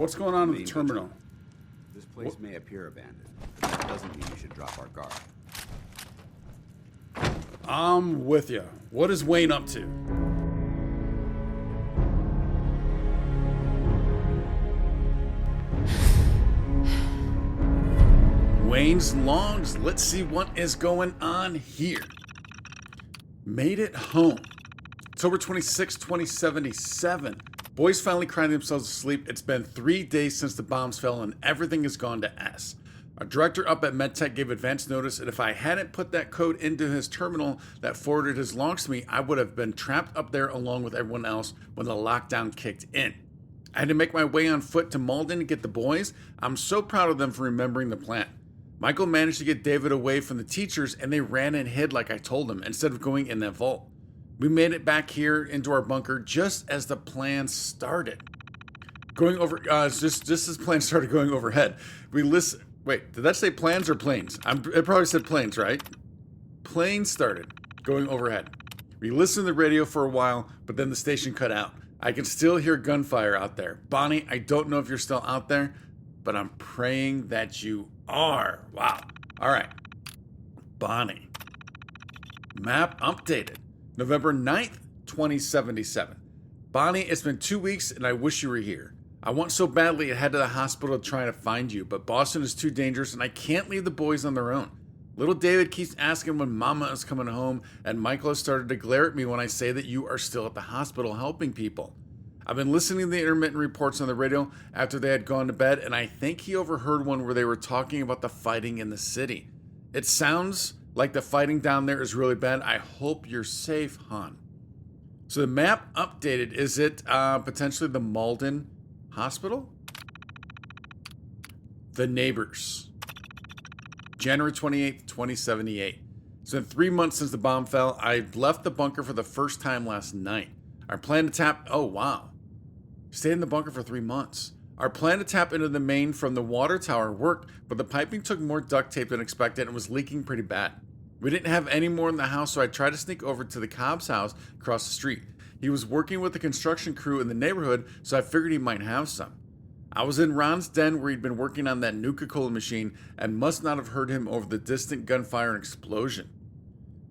What's going on in the terminal? This place may appear abandoned, but that doesn't mean you should drop our guard. I'm with you. What is Wayne up to? Wayne's logs. Let's see what is going on here. Made it home. October 26, 2077. Boys finally crying themselves to sleep. It's been 3 days since the bombs fell and everything has gone to S. Our director up at MedTech gave advance notice, and if I hadn't put that code into his terminal that forwarded his logs to me, I would have been trapped up there along with everyone else when the lockdown kicked in. I had to make my way on foot to Malden to get the boys. I'm so proud of them for remembering the plan. Michael managed to get David away from the teachers, and they ran and hid like I told them, instead of going in that vault. We made it back here into our bunker just as the plan started. Going over, just as plan started going overhead. We listen. Wait, did that say plans or planes? It probably said planes, right? Planes started going overhead. We listened to the radio for a while, but then the station cut out. I can still hear gunfire out there. Bonnie, I don't know if you're still out there, but I'm praying that you are. Wow. All right. Bonnie. Map updated. November 9th, 2077. Bonnie, it's been 2 weeks and I wish you were here. I want so badly to head to the hospital trying to find you, but Boston is too dangerous and I can't leave the boys on their own. Little David keeps asking when Mama is coming home, and Michael has started to glare at me when I say that you are still at the hospital helping people. I've been listening to the intermittent reports on the radio after they had gone to bed, and I think he overheard one where they were talking about the fighting in the city. It sounds like the fighting down there is really bad. I hope you're safe, hon. So the map updated. Is it potentially the Malden Hospital? The Neighbors. January 28th, 2078. It's been 3 months since the bomb fell. I left the bunker for the first time last night. Our plan to tap... Oh, wow. Stayed in the bunker for 3 months. Our plan to tap into the main from the water tower worked, but the piping took more duct tape than expected and was leaking pretty bad. We didn't have any more in the house, so I tried to sneak over to the Cobb's house across the street. He was working with the construction crew in the neighborhood, so I figured he might have some. I was in Ron's den where he'd been working on that Nuka-Cola machine and must not have heard him over the distant gunfire and explosion.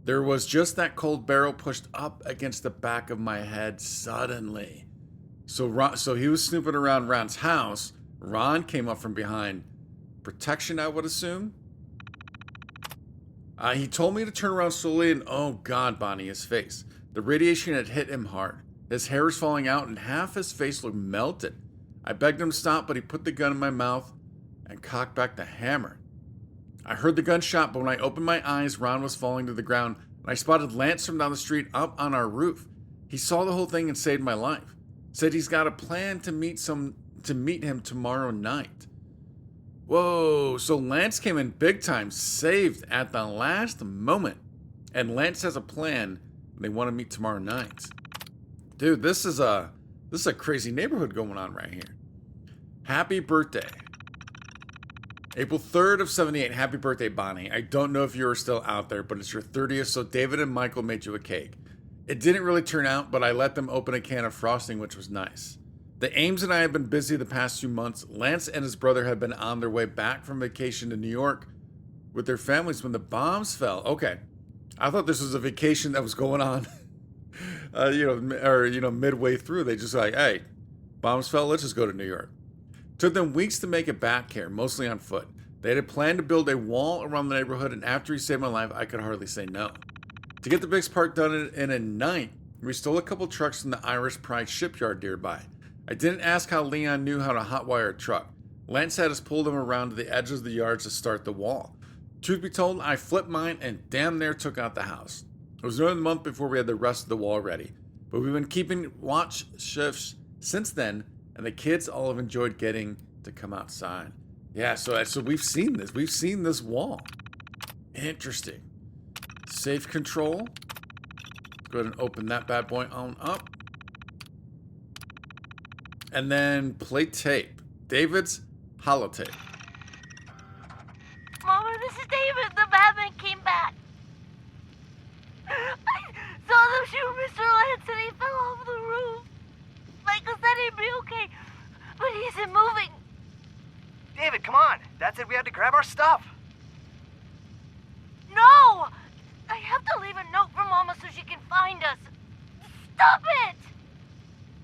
There was just that cold barrel pushed up against the back of my head suddenly. So he was snooping around Ron's house. Ron came up from behind. Protection, I would assume? He told me to turn around slowly and oh God, Bonnie, his face. The radiation had hit him hard. His hair was falling out and half his face looked melted. I begged him to stop, but he put the gun in my mouth and cocked back the hammer. I heard the gunshot, but when I opened my eyes, Ron was falling to the ground, and I spotted Lance from down the street up on our roof. He saw the whole thing and saved my life. Said he's got a plan to meet him tomorrow night. Whoa, so Lance came in big time, saved at the last moment. And Lance has a plan, and they want to meet tomorrow night. Dude, this is a crazy neighborhood going on right here. Happy birthday. April 3rd of 78. Happy birthday, Bonnie. I don't know if you're still out there, but it's your 30th, so David and Michael made you a cake. It didn't really turn out, but I let them open a can of frosting, which was nice. The Ames and I have been busy the past few months. Lance and his brother had been on their way back from vacation to New York with their families when the bombs fell. Okay. I thought this was a vacation that was going on, midway through. They just like, hey, bombs fell, let's just go to New York. Took them weeks to make it back here, mostly on foot. They had a plan to build a wall around the neighborhood, and after he saved my life, I could hardly say no. To get the biggest part done in a night, we stole a couple trucks from the Irish Pride shipyard nearby. I didn't ask how Leon knew how to hotwire a truck. Lance had us pull them around to the edges of the yards to start the wall. Truth be told, I flipped mine and damn near took out the house. It was another month before we had the rest of the wall ready, but we've been keeping watch shifts since then, and the kids all have enjoyed getting to come outside. Yeah, so we've seen this. We've seen this wall. Interesting. Safe control. Let's go ahead and open that bad boy on up. And then play tape. David's holotape. Mama, this is David. The Batman came back. I saw them shoot Mr. Lance and he fell off the roof. Michael said he'd be okay. But he isn't moving. David, come on. Dad said we had to grab our stuff. No! I have to leave a note for Mama so she can find us. Stop it!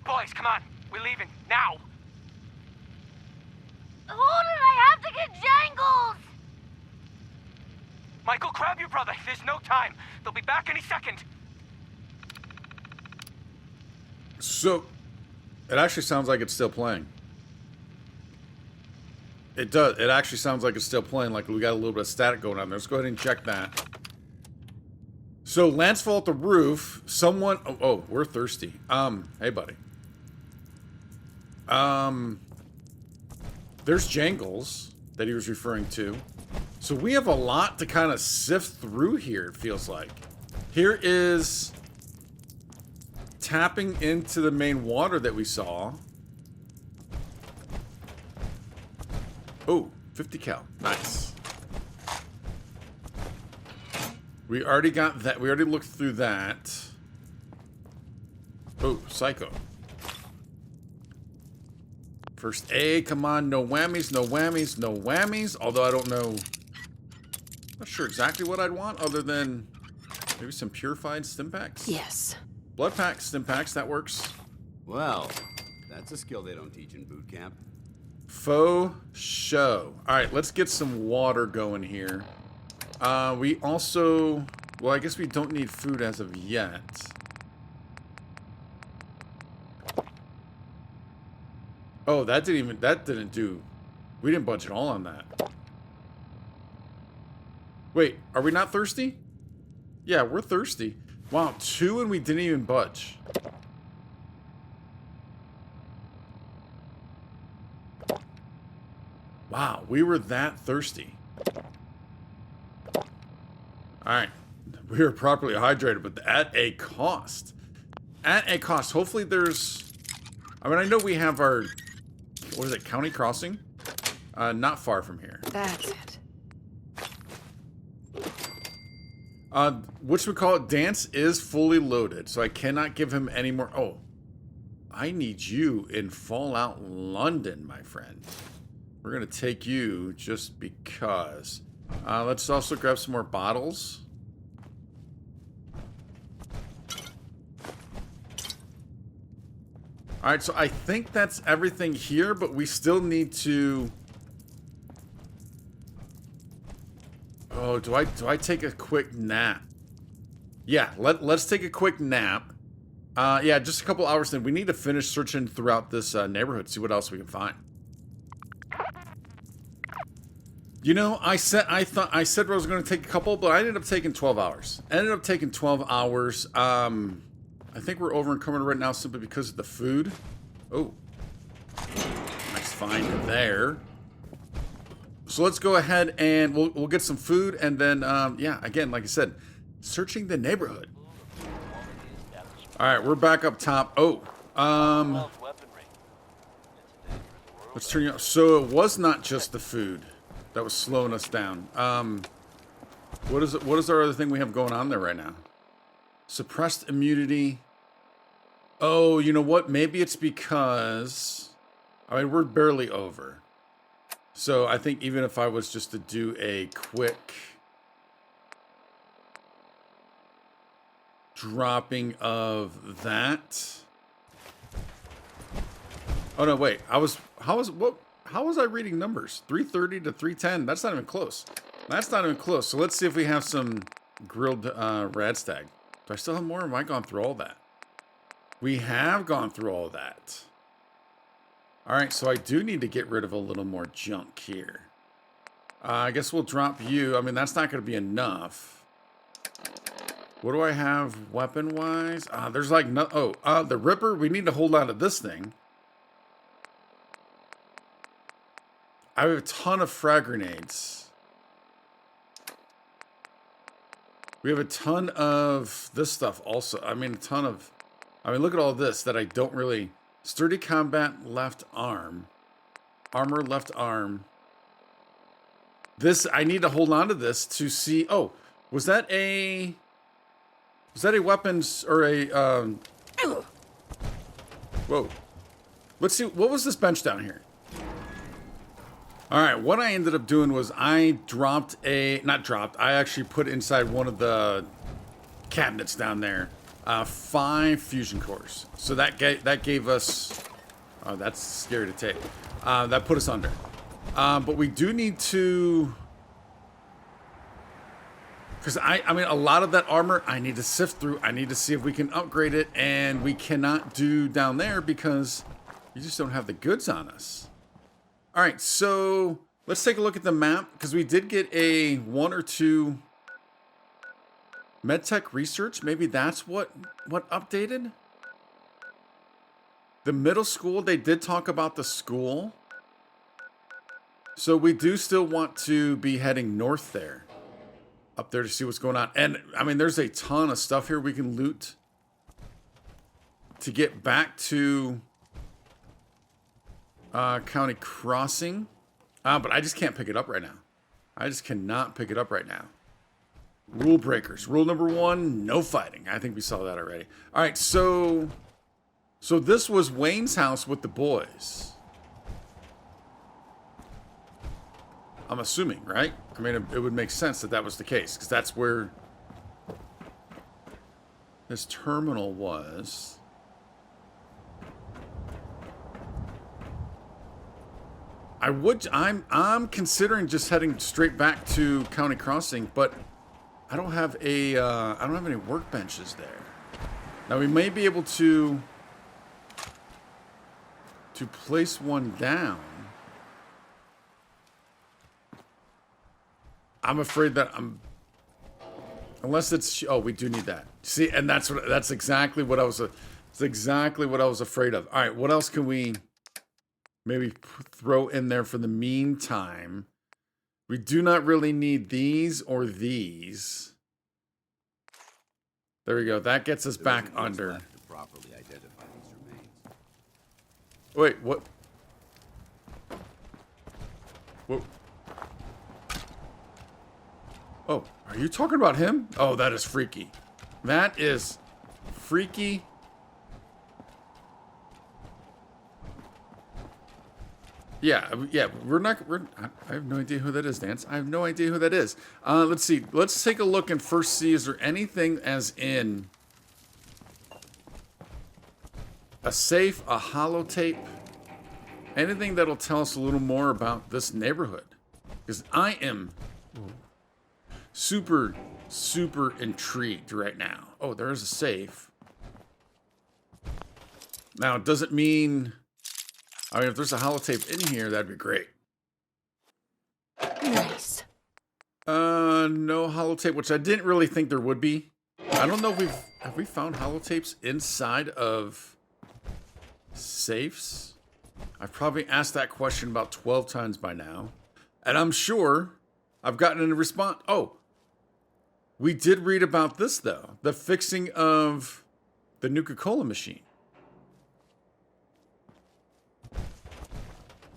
Boys, come on. We're leaving. Now. Hold it, I have to get Jangles! Michael, grab your brother. There's no time. They'll be back any second. So, it actually sounds like it's still playing. It does. It actually sounds like it's still playing. Like we got a little bit of static going on there. Let's go ahead and check that. So, landfall at the roof. Someone... Oh, we're thirsty. Hey, buddy. There's Jangles that he was referring to. So we have a lot to kind of sift through here, it feels like. Here is tapping into the main water that we saw. Oh, 50 cal. Nice. We already got that. We already looked through that. Oh, Psycho. First aid, come on, no whammies, no whammies, no whammies. Although I don't know, not sure exactly what I'd want other than maybe some purified stim packs. Yes. Blood packs, stim packs, that works. Well, that's a skill they don't teach in boot camp. Faux show. All right, let's get some water going here. We also, well, I guess we don't need food as of yet. Oh, that didn't do, we didn't budget all on that. Wait, are we not thirsty? Yeah, we're thirsty. Wow, 2 and we didn't even budge. Wow, we were that thirsty. Alright, we were properly hydrated, but at a cost. At a cost. Hopefully there's, I mean, I know we have our, what is it, county crossing? Not far from here. That's it. Whatchamacallit, Dance is fully loaded, so I cannot give him any more. Oh, I need you in Fallout London, my friend. We're going to take you just because. Let's also grab some more bottles. Alright, so I think that's everything here, but we still need to... Oh, do I take a quick nap? Yeah, let's take a quick nap. Yeah, just a couple hours then. We need to finish searching throughout this neighborhood, see what else we can find. You know, I said I was going to take a couple, but I ended up taking 12 hours. I ended up taking 12 hours. I think we're over encumbered right now simply because of the food. Oh, nice find there. So let's go ahead and we'll get some food, and then yeah, again, like I said, searching the neighborhood. All right, we're back up top. Oh, let's turn you up. So it was not just the food that was slowing us down. What is our other thing we have going on there right now? Suppressed immunity. Oh, you know what? Maybe it's because, I mean, we're barely over. So I think even if I was just to do a quick dropping of that. Oh no, wait. How was I reading numbers? 330 to 310. That's not even close. That's not even close. So let's see if we have some grilled radstag. Do I still have more? Or have I gone through all that? We have gone through all that. All right, so I do need to get rid of a little more junk here. I guess we'll drop you. I mean, that's not going to be enough. What do I have weapon-wise? There's like no... Oh, the Ripper. We need to hold on to this thing. I have a ton of frag grenades. We have a ton of this stuff also. I mean, a ton of... I mean, look at all this that I don't really... Sturdy combat left arm. Armor left arm. This, I need to hold on to this to see... Oh, was that a weapons or a... Whoa. Let's see. What was this bench down here? All right. What I ended up doing was I dropped a... Not dropped. I actually put inside one of the cabinets down there 5 fusion cores. So that gave us... Oh, that's scary to take. That put us under. But we do need to... Because I mean, a lot of that armor I need to sift through. I need to see if we can upgrade it. And we cannot do down there because you just don't have the goods on us. All right, so let's take a look at the map. Because we did get a 1 or 2 medtech research. Maybe that's what updated. The middle school, they did talk about the school. So we do still want to be heading north there. Up there to see what's going on. And, I mean, there's a ton of stuff here we can loot to get back to County Crossing. But I just can't pick it up right now. I just cannot pick it up right now. Rule breakers. Rule number 1, no fighting. I think we saw that already. All right, so this was Wayne's house with the boys. I'm assuming, right? I mean, it would make sense that was the case, because that's where this terminal was. I'm considering just heading straight back to County Crossing, but I don't have any workbenches there. Now we may be able to place one down. I'm afraid that unless it's, oh, we do need that. See, and that's exactly what I was afraid of. All right, what else can we maybe throw in there for the meantime? We do not really need these or these. There we go. That gets us back under. Left to properly identify these remains. Wait, what? What? Oh, are you talking about him? Oh, that is freaky. That is freaky. Yeah, I have no idea who that is, Dance. I have no idea who that is. Let's see. Let's take a look and first see, is there anything as in a safe, a holotape, anything that'll tell us a little more about this neighborhood? Because I am super intrigued right now. Oh, there is a safe. Now, it doesn't mean... I mean, if there's a holotape in here, that'd be great. Nice. No holotape, which I didn't really think there would be. I don't know if have we found holotapes inside of safes? I've probably asked that question about 12 times by now. And I'm sure I've gotten a response. Oh, we did read about this, though. The fixing of the Nuka-Cola machine.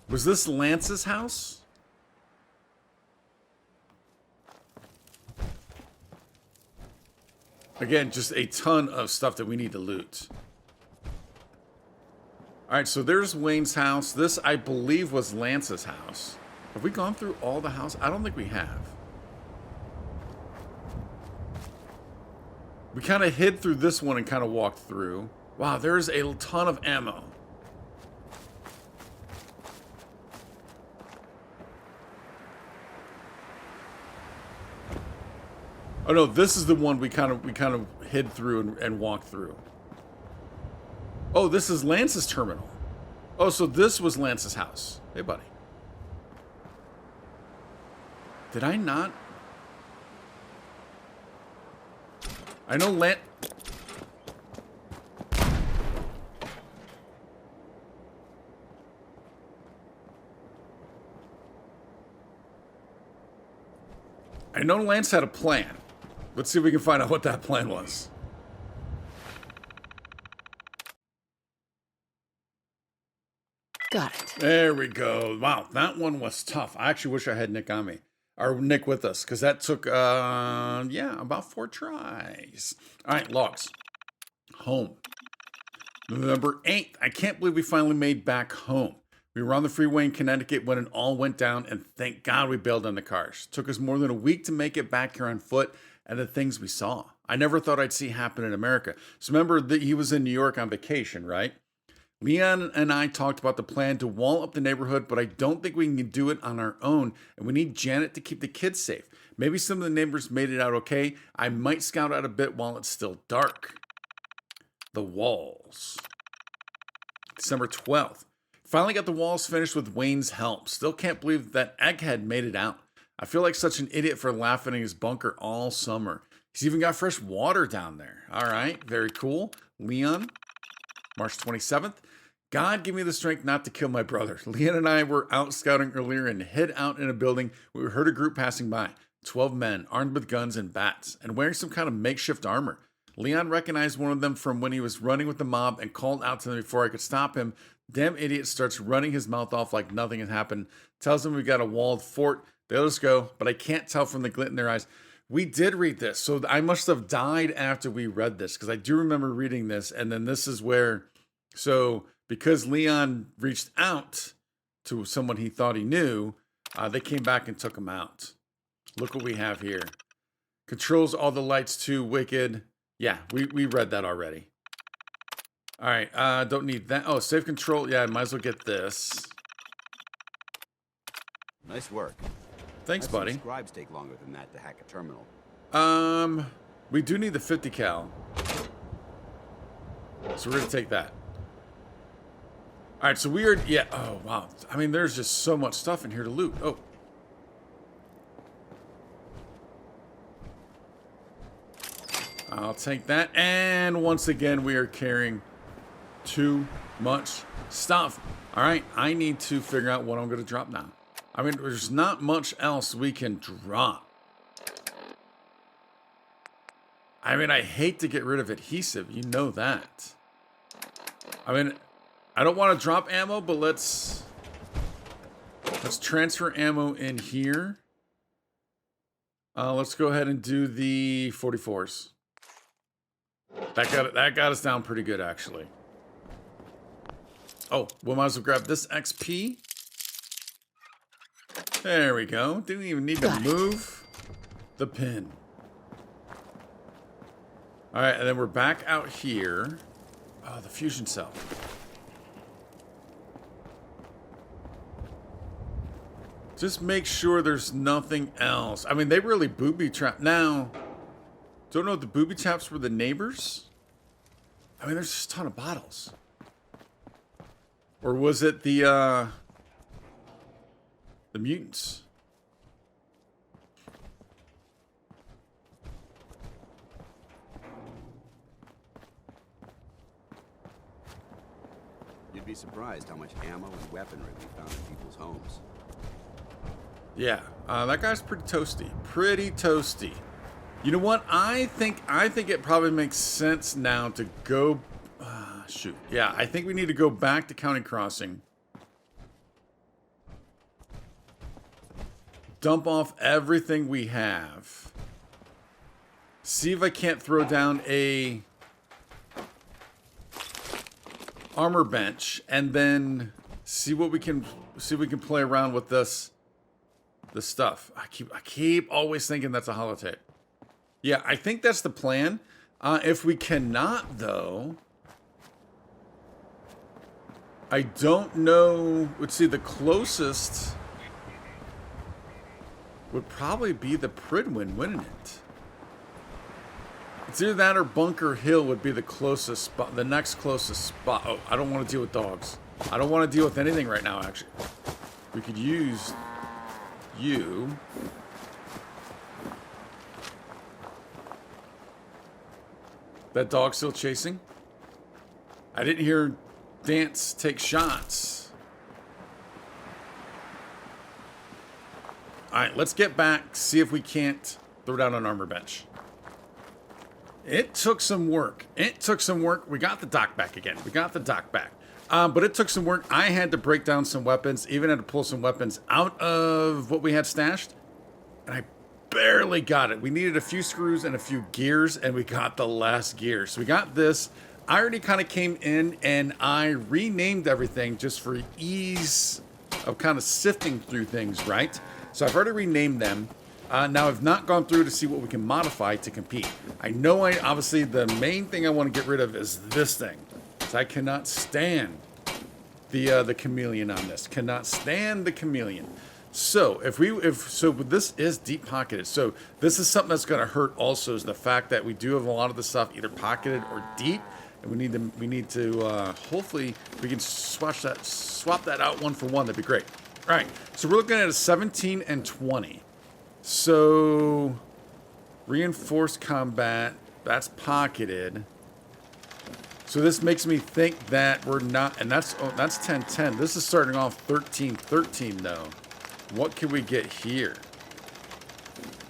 Was this Lance's house? Again, just a ton of stuff that we need to loot. All right, so there's Wayne's house. This, I believe, was Lance's house. Have we gone through all the house? I don't think we have. We kind of hid through this one and kind of walked through. Wow, there's a ton of ammo. Oh no, this is the one we kind of hid through and walked through. Oh, this is Lance's terminal. Oh, so this was Lance's house. Hey, buddy. Did I not? I know I know Lance had a plan. Let's see if we can find out what that plan was. Got it. There we go. Wow, that one was tough. I actually wish I had Nick on me. Or Nick with us, because that took, yeah, about 4 tries. All right, logs. Home. November 8th. I can't believe we finally made back home. We were on the freeway in Connecticut when it all went down, and thank God we bailed on the cars. It took us more than a week to make it back here on foot, and the things we saw. I never thought I'd see happen in America. So remember that he was in New York on vacation, right? Leon and I talked about the plan to wall up the neighborhood, but I don't think we can do it on our own, and we need Janet to keep the kids safe. Maybe some of the neighbors made it out okay. I might scout out a bit while it's still dark. The walls. December 12th. Finally got the walls finished with Wayne's help. Still can't believe that Egghead made it out. I feel like such an idiot for laughing in his bunker all summer. He's even got fresh water down there. All right, very cool. Leon, March 27th. God, give me the strength not to kill my brother. Leon and I were out scouting earlier and hid out in a building. We heard a group passing by. 12 men, armed with guns and bats, and wearing some kind of makeshift armor. Leon recognized one of them from when he was running with the mob and called out to them before I could stop him. Damn idiot starts running his mouth off like nothing had happened. Tells them we got a walled fort. They let us go, but I can't tell from the glint in their eyes. We did read this, so I must have died after we read this, because I do remember reading this, and then this is where... So, because Leon reached out to someone he thought he knew, they came back and took him out. Look what we have here. Controls all the lights too, wicked. Yeah, we read that already. All right, don't need that. Oh, save control. Yeah, I might as well get this. Nice work. Thanks, buddy. Scribes take longer than that to hack a terminal. We do need the 50 cal. So we're gonna take that. All right, so we are, yeah, oh, wow. I mean, there's just so much stuff in here to loot. Oh. I'll take that. And once again, we are carrying too much stuff. All right, I need to figure out what I'm going to drop now. I mean, there's not much else we can drop. I mean, I hate to get rid of adhesive. You know that. I mean, I don't want to drop ammo, but let's transfer ammo in here. Let's go ahead and do the 44s. That got us down pretty good, actually. Oh, we might as well grab this XP. There we go. Didn't even need to move the pin. All right, and then we're back out here. Oh, the fusion cell. Just make sure there's nothing else. I mean, they really booby trap. Now, don't know if the booby traps were the neighbors. I mean, there's just a ton of bottles. Or was it the mutants? You'd be surprised how much ammo and weaponry we found in people's homes. Yeah, that guy's pretty toasty. Pretty toasty. You know what? I think it probably makes sense now to go... shoot. Yeah, I think we need to go back to County Crossing. Dump off everything we have. See if I can't throw down a armor bench, and then see what we can play around with this stuff. I keep always thinking that's a holotape. Yeah, I think that's the plan. If we cannot, though, I don't know. Let's see, the closest would probably be the Pridwin, wouldn't it? It's either that or Bunker Hill would be the closest spot, the next closest spot. Oh, I don't want to deal with dogs. I don't want to deal with anything right now, actually. We could use you. That dog still chasing? I didn't hear Dance take shots. Alright, let's get back, see if we can't throw down an armor bench. It took some work. It took some work. We got the dock back again. We got the dock back. But it took some work. I had to break down some weapons, even had to pull some weapons out of what we had stashed. And I barely got it. We needed a few screws and a few gears, and we got the last gear. So we got this. I already kind of came in and I renamed everything just for ease of kind of sifting through things, right? So I've already renamed them. Now I've not gone through to see what we can modify to compete. I know obviously the main thing I want to get rid of is this thing. So I cannot stand the chameleon on this. Cannot stand the chameleon. So so this is deep pocketed. So this is something that's going to hurt. Also, is the fact that we do have a lot of the stuff either pocketed or deep, and we need to hopefully we can swap that out one for one. That'd be great. All right. So we're looking at a 17 and 20. So reinforced combat, that's pocketed. So this makes me think that we're not, and that's 10-10. This is starting off 13-13 though. What can we get here?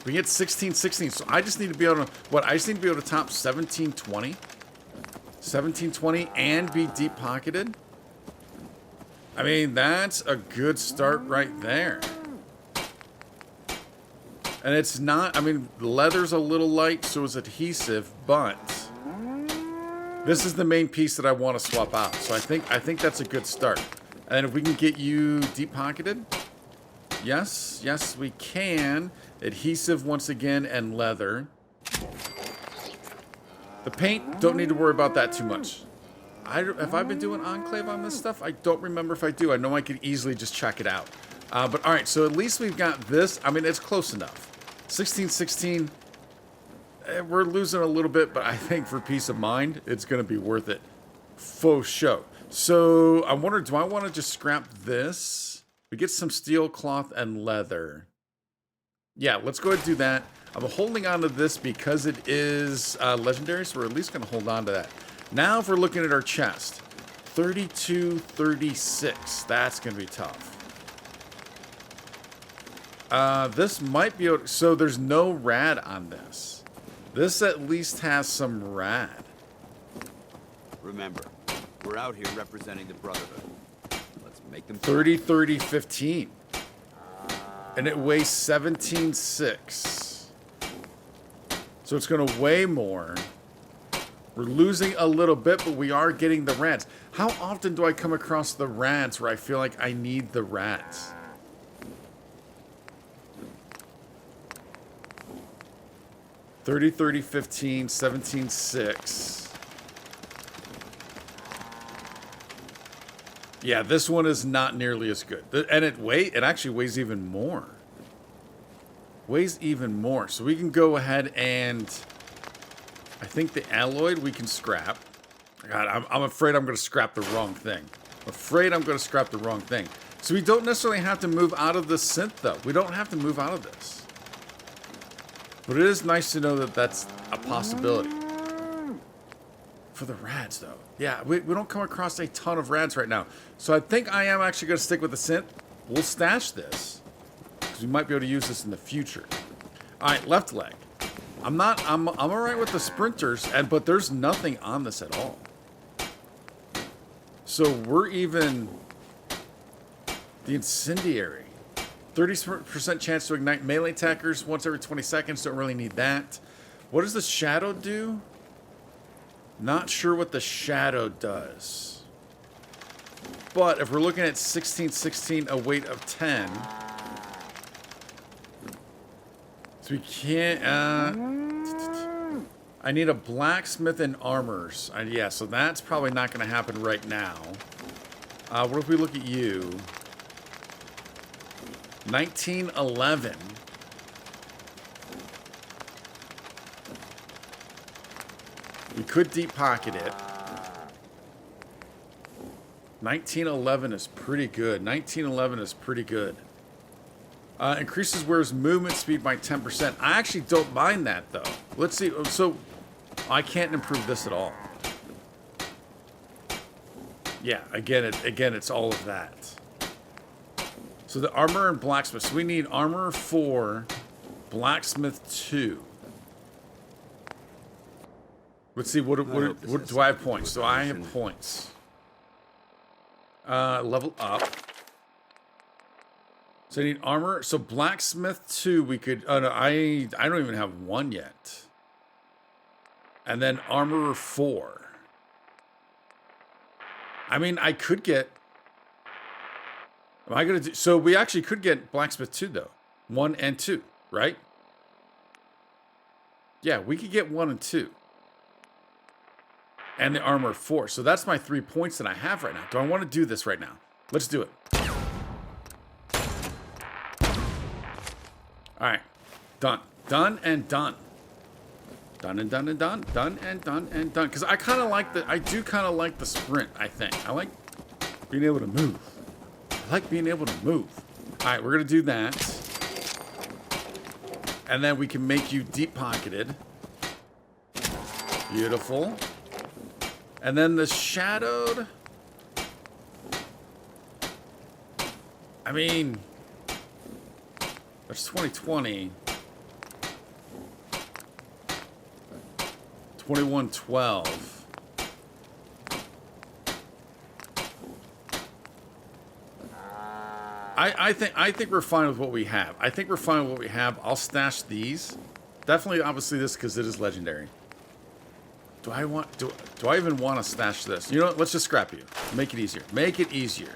We get 16-16. So I just need to be able to, I just need to be able to top 17-20. 17-20 and be deep pocketed. I mean, that's a good start right there. And it's not, I mean, leather's a little light, so is adhesive, but this is the main piece that I want to swap out. So I think that's a good start. And if we can get you deep pocketed, yes, we can. Adhesive once again and leather. The paint, don't need to worry about that too much. Have I been doing Enclave on this stuff? I don't remember if I do. I know I could easily just check it out. But all right, so at least we've got this. I mean, it's close enough. 16-16, we're losing a little bit, but I think for peace of mind, it's going to be worth it. Faux show. So I wonder, do I want to just scrap this? We get some steel cloth and leather. Yeah, let's go ahead and do that. I'm holding on to this because it is legendary, so we're at least going to hold on to that. Now if we're looking at our chest, 32-36, that's going to be tough. This might be, so there's no rad on this. This at least has some rad. Remember, we're out here representing the Brotherhood. Let's make them 30-30-15. And it weighs 17.6. So it's going to weigh more. We're losing a little bit, but we are getting the rads. How often do I come across the rads where I feel like I need the rads? 30-30-15, 17.6. Yeah, this one is not nearly as good. And it actually weighs even more. Weighs even more. So we can go ahead and I think the alloyed we can scrap. God, I'm afraid I'm going to scrap the wrong thing. So we don't necessarily have to move out of the synth though. We don't have to move out of this. But it is nice to know that that's a possibility. For the rads, though. Yeah, we don't come across a ton of rads right now. So I think I am actually going to stick with the synth. We'll stash this. Because we might be able to use this in the future. Alright, left leg. I'm alright with the sprinters, but there's nothing on this at all. So we're even... The incendiary. 30% chance to ignite melee attackers once every 20 seconds. Don't really need that. What does the shadow do? Not sure what the shadow does. But if we're looking at 16-16, a weight of 10. So we can't... I need a blacksmith and armors. Yeah, so that's probably not going to happen right now. What if we look at you? 1911. We could deep pocket it. 1911 is pretty good. 1911 is pretty good. Increases wearer's movement speed by 10%. I actually don't mind that though. Let's see. So I can't improve this at all. Yeah, again it's all of that. So the armor and blacksmith. So we need armor 4, blacksmith 2. Let's see. What do I have points? So I have points. Level up. So I need armor. So blacksmith 2. We could. Oh no, I don't even have 1 yet. And then armor 4. I mean, I could get... Am I going to do... So we actually could get Blacksmith 2, though. 1 and 2, right? Yeah, we could get 1 and 2. And the armor 4. So that's my 3 points that I have right now. Do I want to do this right now? Let's do it. Alright. Done. Done and done. Done and done and done. Done and done and done. Because I kind of like the... I do kind of like the sprint, I think. I like being able to move. I like being able to move. Alright, we're going to do that. And then we can make you deep-pocketed. Beautiful. And then the shadowed... I mean... There's 2020. 2112. I think we're fine with what we have. I think we're fine with what we have. I'll stash these. Definitely, obviously, this because it is legendary. Do I want? Do I even want to stash this? You know what? Let's just scrap you. Make it easier. Make it easier.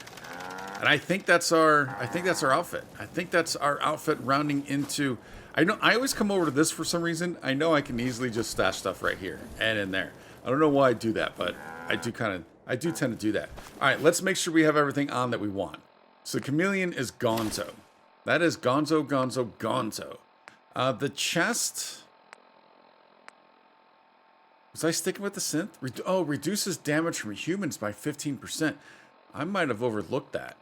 And I think that's our. I think that's our outfit. I think that's our outfit rounding into. I know. I always come over to this for some reason. I know I can easily just stash stuff right here and in there. I don't know why I do that, but I do tend to do that. All right, let's make sure we have everything on that we want. So Chameleon is Gonzo. That is Gonzo, Gonzo, Gonzo. The chest. Was I sticking with the synth? Reduces damage from humans by 15%. I might have overlooked that.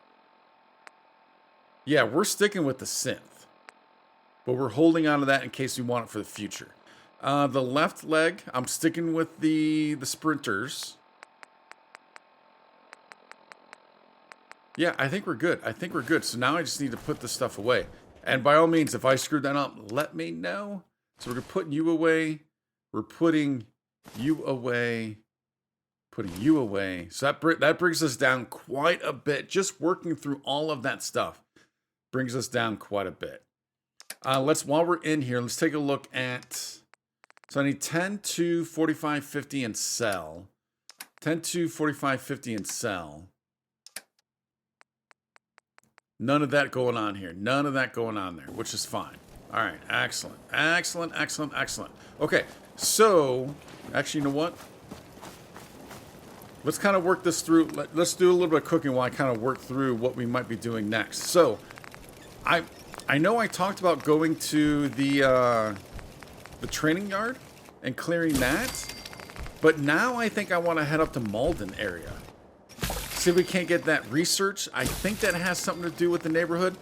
Yeah, we're sticking with the synth. But we're holding on to that in case we want it for the future. The left leg, I'm sticking with the sprinters. Yeah, I think we're good. I think we're good. So now I just need to put this stuff away. And by all means, if I screwed that up, let me know. So we're putting you away. We're putting you away. Putting you away. So that brings us down quite a bit. Just working through all of that stuff brings us down quite a bit. While we're in here, let's take a look at... So I need 10 to 45, 50 and sell. 10 to 45, 50 and sell. None of that going on here. None of that going on there, which is fine. All right, excellent. Excellent, excellent, excellent. Okay, so, actually, you know what? Let's kind of work this through. Let's do a little bit of cooking while I kind of work through what we might be doing next. So, I know I talked about going to the training yard and clearing that, but now I think I want to head up to Malden area. See if we can't get that research. I think that has something to do with the neighborhood.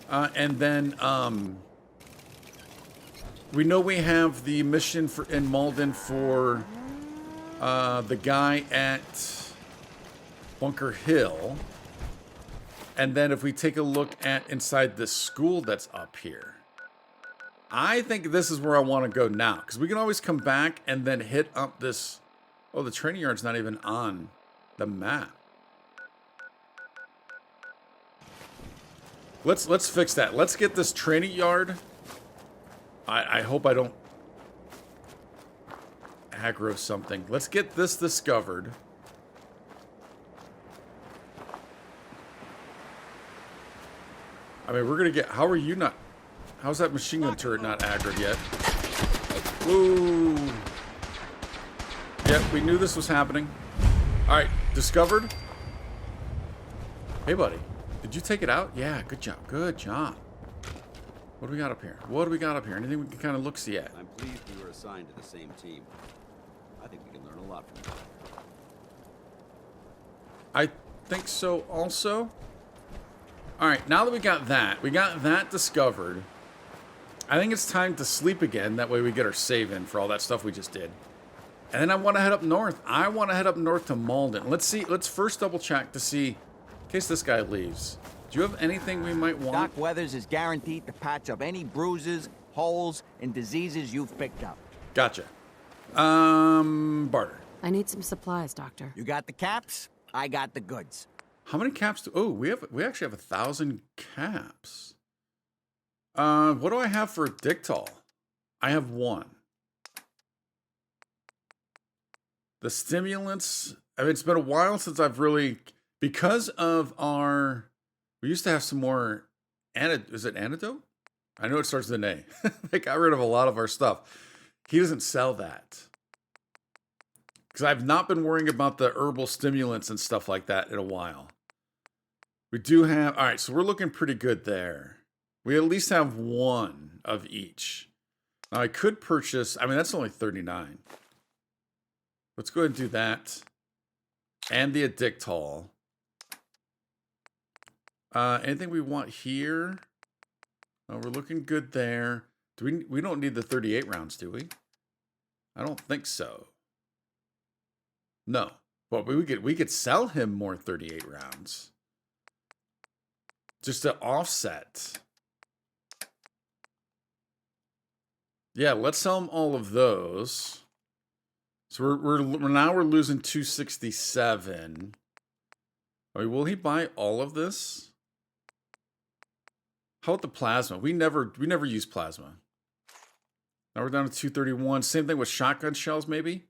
And then we know we have the mission in Malden for the guy at Bunker Hill. And then if we take a look at inside the school that's up here, I think this is where I want to go now. Because we can always come back and then hit up this... Oh, the training yard's not even on the map. Let's fix that. Let's get this training yard. I hope I don't aggro something. Let's get this discovered. I mean, we're gonna get... How are you not... How's that machine gun turret not aggroed yet? Woo! Yep, we knew this was happening. Alright, discovered. Hey, buddy. Did you take it out? Yeah, good job. Good job. What do we got up here? What do we got up here? Anything we can kind of look-see at? I'm pleased we were assigned to the same team. I think we can learn a lot from you. I think so also. Alright, now that we got that discovered, I think it's time to sleep again. That way we get our save in for all that stuff we just did. And then I want to head up north. I want to head up north to Malden. Let's see. Let's first double check to see, in case this guy leaves. Do you have anything we might want? Doc Weathers is guaranteed to patch up any bruises, holes, and diseases you've picked up. Gotcha. Barter. I need some supplies, Doctor. You got the caps? I got the goods. How many caps do... Oh, we actually have 1,000 caps. What do I have for Dictol? I have 1. The stimulants, I mean, it's been a while since I've really, because of our, we used to have some more, is it antidote? I know it starts with an A. They got rid of a lot of our stuff. He doesn't sell that. Because I've not been worrying about the herbal stimulants and stuff like that in a while. We do have, all right, so we're looking pretty good there. We at least have one of each. Now I could purchase, I mean, that's only 39. Let's go ahead and do that. And the Addictol. Anything we want here? Oh, we're looking good there. We don't need the 38 rounds, do we? I don't think so. No. But we could sell him more 38 rounds. Just to offset. Yeah, let's sell him all of those. So we're losing 267. I mean, will he buy all of this? How about the plasma? We never use plasma. Now we're down to 231. Same thing with shotgun shells, maybe.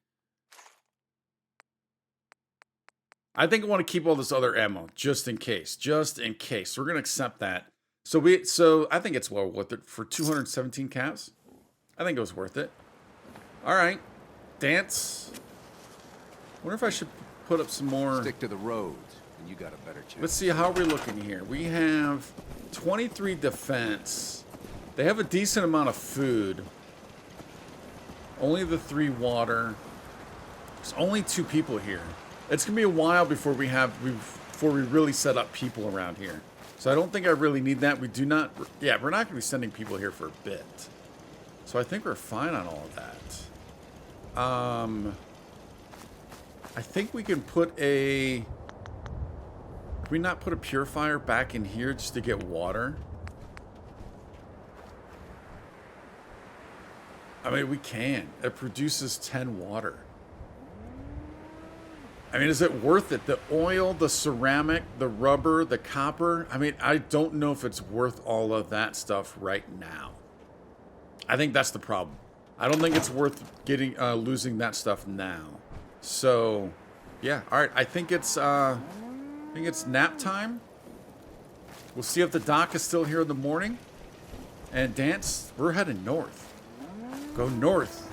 I think I want to keep all this other ammo just in case. Just in case. We're gonna accept that. So I think it's well worth it for 217 caps. I think it was worth it. All right, dance. Wonder if I should put up some more. Stick to the roads, and you got a better chance. Let's see how we're looking here. We have 23 defense. They have a decent amount of food. Only the 3 water. There's only 2 people here. It's gonna be a while before we really set up people around here. So I don't think I really need that. We do not. Yeah, we're not gonna be sending people here for a bit. So I think we're fine on all of that. I think we can put a. Can we not put a purifier back in here just to get water? I mean, we can. It produces 10 water. I mean, is it worth it? The oil, the ceramic, the rubber, the copper. I mean, I don't know if it's worth all of that stuff right now. I think that's the problem. I don't think it's worth losing that stuff now. So, yeah. All right. I think it's nap time. We'll see if the doc is still here in the morning. And Dance, we're heading north. Go north.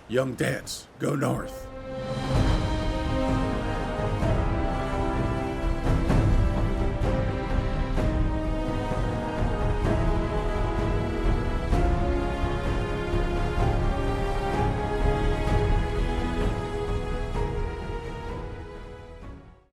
Young Dance, go north.